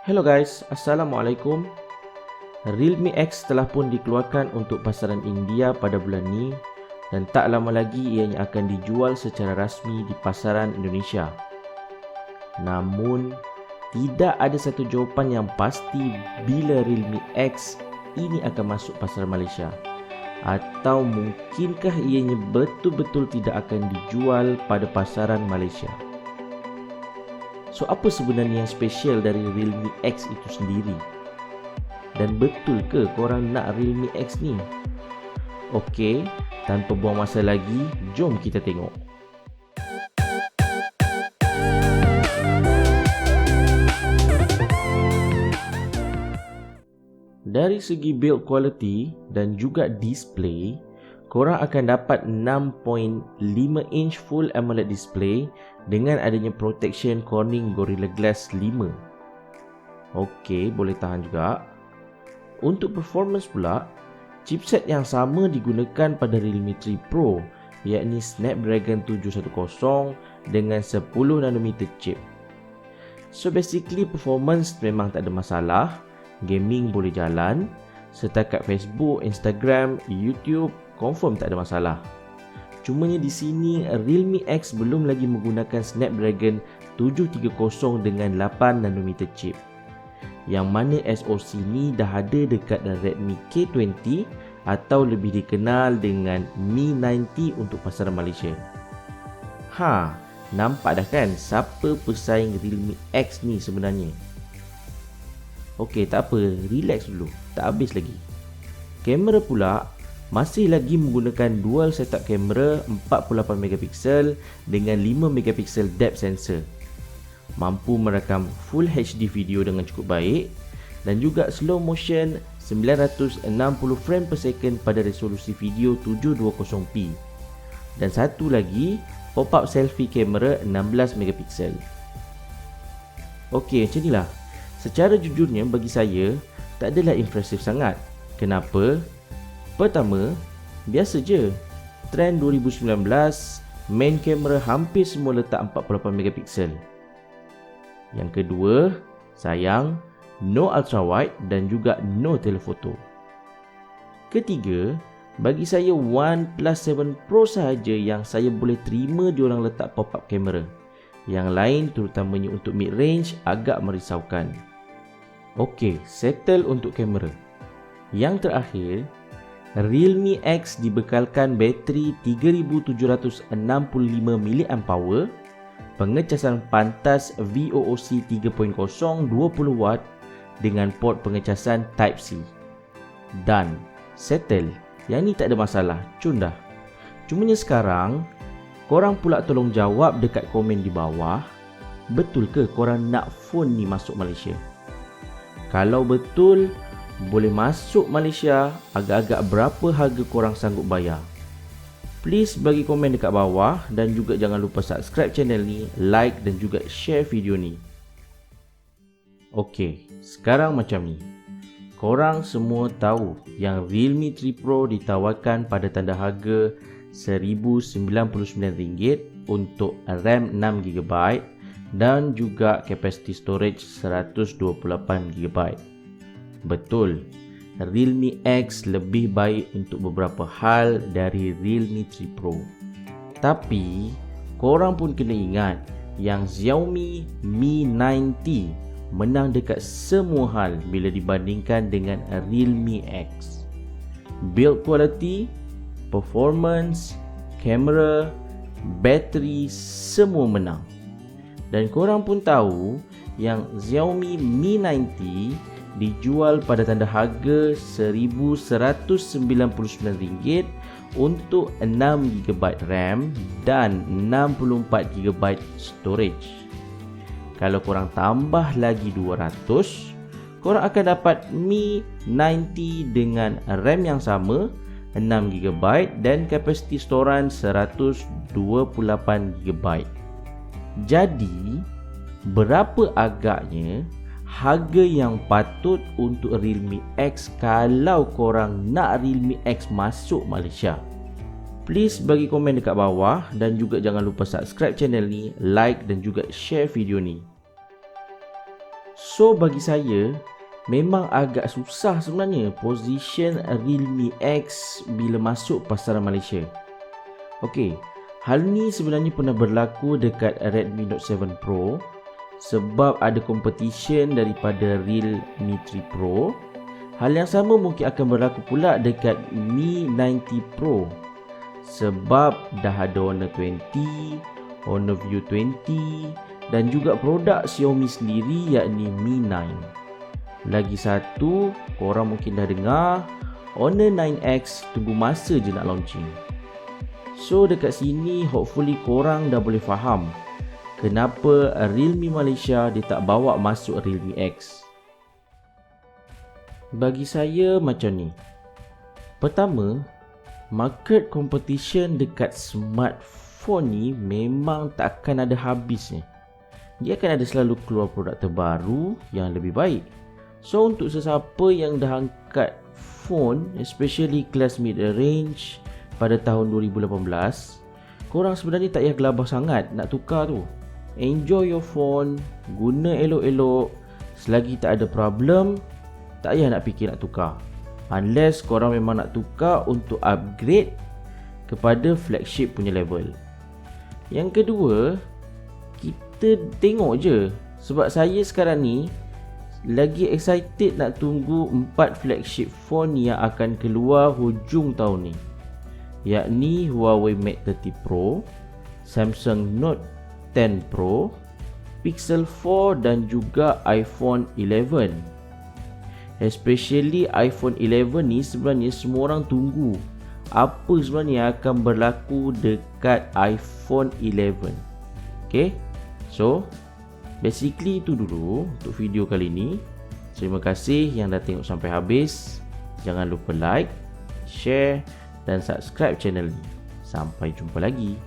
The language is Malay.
Hello guys, Assalamualaikum. Realme X telah pun dikeluarkan untuk pasaran India pada bulan ni dan tak lama lagi ianya akan dijual secara rasmi di pasaran Indonesia. Namun, tidak ada satu jawapan yang pasti bila Realme X ini akan masuk pasaran Malaysia. Atau mungkinkah ianya betul-betul tidak akan dijual pada pasaran Malaysia? So, apa sebenarnya yang spesial dari Realme X itu sendiri? Dan betul ke korang nak Realme X ni? Okey, tanpa buang masa lagi, jom kita tengok. Dari segi build quality dan juga display, korang akan dapat 6.5 inch Full AMOLED display dengan adanya protection Corning Gorilla Glass 5. Okey, boleh tahan juga. Untuk performance pula, chipset yang sama digunakan pada Realme 3 Pro, iaitu Snapdragon 710 dengan 10nm chip. So basically performance memang tak ada masalah, gaming boleh jalan, setakat Facebook, Instagram, YouTube confirm tak ada masalah. Cumanya di sini Realme X belum lagi menggunakan Snapdragon 730 dengan 8nm chip, yang mana SoC ni dah ada dekat Redmi K20 atau lebih dikenal dengan Mi 90 untuk pasaran Malaysia. Nampak dah kan siapa pesaing Realme X ni sebenarnya? Okey, tak apa, relax dulu, tak habis lagi. Kamera pula masih lagi menggunakan dual setup kamera 48MP dengan 5MP depth sensor. Mampu merakam Full HD video dengan cukup baik dan juga slow motion 960 frame per second pada resolusi video 720p. Dan satu lagi, pop-up selfie kamera 16MP. Okey, macam inilah. Secara jujurnya bagi saya, tak adalah impresif sangat. Kenapa? Pertama, biasa je. Trend 2019, main kamera hampir semua letak 48MP. Yang kedua, sayang, no ultra wide dan juga no telephoto. Ketiga, bagi saya OnePlus 7 Pro sahaja yang saya boleh terima diorang letak pop-up kamera. Yang lain terutamanya untuk mid range agak merisaukan. Okey, settle untuk kamera. Yang terakhir, Realme X dibekalkan bateri 3765 mAh, pengecasan pantas VOOC 3.0 20W dengan port pengecasan Type-C. Dan settle. Yang ni tak ada masalah, cun dah. Cumanya sekarang, korang pula tolong jawab dekat komen di bawah, betul ke korang nak phone ni masuk Malaysia? Kalau betul, boleh masuk Malaysia, agak-agak berapa harga korang sanggup bayar? Please bagi komen dekat bawah dan juga jangan lupa subscribe channel ni, like dan juga share video ni. Okey, sekarang macam ni. Korang semua tahu yang Realme 3 Pro ditawarkan pada tanda harga RM1,099 untuk RAM 6GB dan juga capacity storage 128GB. Betul, Realme X lebih baik untuk beberapa hal dari Realme 3 Pro. Tapi, korang pun kena ingat yang Xiaomi Mi 90 menang dekat semua hal bila dibandingkan dengan Realme X. Build quality, performance, kamera, bateri semua menang. Dan korang pun tahu yang Xiaomi Mi 90 dijual pada tanda harga RM1,199 untuk 6GB RAM dan 64GB storage. Kalau korang tambah lagi 200, korang akan dapat Mi 90 dengan RAM yang sama, 6GB dan kapasiti storan 128GB. Jadi, berapa agaknya harga yang patut untuk Realme X kalau korang nak Realme X masuk Malaysia? Please bagi komen dekat bawah dan juga jangan lupa subscribe channel ni, like dan juga share video ni. So bagi saya memang agak susah sebenarnya position Realme X bila masuk pasaran Malaysia. Okey, hal ni sebenarnya pernah berlaku dekat Redmi Note 7 Pro sebab ada competition daripada Realme 3 Pro. Hal yang sama mungkin akan berlaku pula dekat Mi 90 Pro sebab dah ada Honor 20, Honor View 20 dan juga produk Xiaomi sendiri yakni Mi 9. Lagi satu, korang mungkin dah dengar, Honor 9X tunggu masa je nak launching. So dekat sini hopefully korang dah boleh faham kenapa Realme Malaysia dia tak bawa masuk Realme X. Bagi saya macam ni. Pertama, market competition dekat smartphone ni memang tak akan ada habisnya. Dia akan ada selalu keluar produk terbaru yang lebih baik. So untuk sesiapa yang dah angkat phone, especially kelas mid range pada tahun 2018, korang sebenarnya tak payah gelabah sangat nak tukar tu. Enjoy your phone, guna elok-elok, selagi tak ada problem, tak payah nak fikir nak tukar. Unless korang memang nak tukar untuk upgrade kepada flagship punya level. Yang kedua, kita tengok je. Sebab saya sekarang ni lagi excited nak tunggu 4 flagship phone yang akan keluar hujung tahun ni, yakni Huawei Mate 30 Pro, Samsung Note 10 Pro, Pixel 4 dan juga iPhone 11. Especially iPhone 11 ni sebenarnya semua orang tunggu apa sebenarnya akan berlaku dekat iPhone 11. Okay, so basically itu dulu untuk video kali ini. Terima kasih yang dah tengok sampai habis. Jangan lupa like, share dan subscribe channel ni. Sampai jumpa lagi.